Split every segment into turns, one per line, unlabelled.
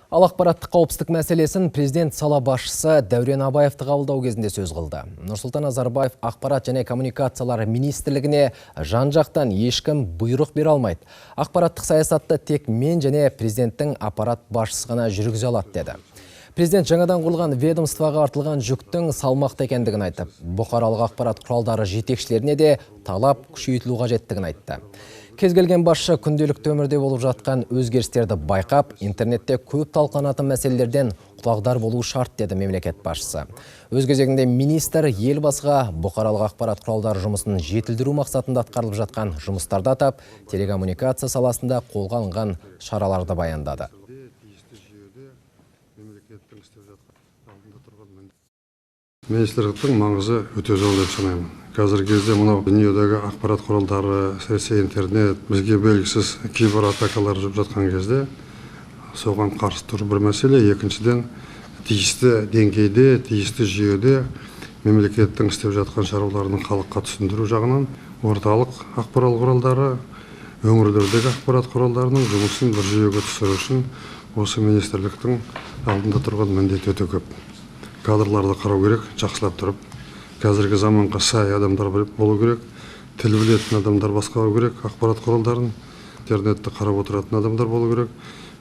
Ал ақпараттық қауіпсіздік мәселесін президент сала басшысы Дәурен Абаевты қабылдау кезінде сөз қылды. Нұрсұлтан Назарбаев ақпарат және коммуникациялар министрлігіне жан-жақтан ешкім бұйрық бере алмайды. Ақпараттық саясатты тек мен және президенттің аппарат басшысы ғана жүргізе алады деді. Президент жаңадан құрылған ведомствоға артылған жүктің салмақты екендігін айтып, бұқаралық ақпарат құралдары жетекшілеріне де талап күшейтілу қажеттігін айтты. Кез келген басшы күнделікті өмірде болып жатқан өзгерістерді байқап, интернетте көп талқыланатын мәселелерден құлағдар болу шарт деді мемлекет басшысы. Өз кезегінде министр елбасыға бұқаралық ақпарат құралдары жұмысын жетілдіру мақсатында атқарылып жатқан жұмыстарды атап, телекоммуникация саласында қолға алынған шараларды баяндады.
Министрліктің маңызы өте зор деп санаймын. Қазіргі кезде мынау дүниедегі ақпарат құралдары, әсіресе интернет, бізге белгісіз кибератакалар жүріп жатқан кезде соған қарсы тұру бір мәселе. Екіншіден, тиісті деңгейде, тиісті жүйеде мемлекеттің істеп жатқан шаруаларының халыққа түсіндіру жағынан орталық ақпарат құралдары, өңірлердегі ақпарат құралдарының жұмысын бір жүйеге түсіру үшін осы министрліктің алдында тұрған міндет өте көп. Кадрларды қарау керек, жақсылап тұрып. Қазіргі заманға сай адамдар болу керек, тіл білетін адамдар басқару керек, ақпарат құралдарын, интернетті қарап отыратын адамдар болу керек.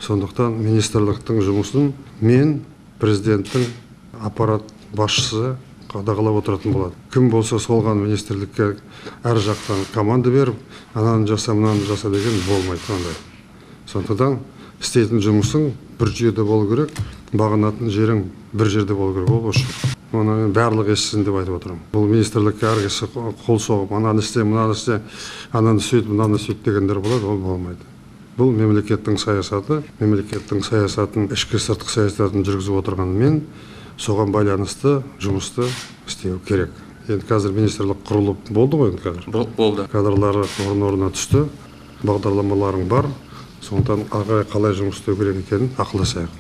Сондықтан министрліктің жұмысын мен президенттің аппарат басшысы қадағалап отыратын болады. Кім болса солған министрлікке әр жақтан команда беріп, ананы жаса, мынаны жаса деген болмайды. Сондықтан істейтін жұмысың бір жүйеде болу керек, бағынатын жерің бір жерде болу керек. Ол үшін оны барлық естісін деп айтып отырмын. Бұл министрлікке әркесі қол соғып, ананы істе, мынаны істе, ананы сөйт, мынаны сөйт дегендер болады, ол болмайды. Бұл мемлекеттің саясаты, мемлекеттің саясатын, ішкі сыртқы саясатын жүргізіп отырған мен соған байланысты жұмысты істеу керек. Енді қазір министрлік құрылып болды ғой, қазір.
Болды.
Кадрлары орнына түсті, бағдарламаларың бар. Сондықтан қалай жұмыс істеу керек екенін ақылдасайық.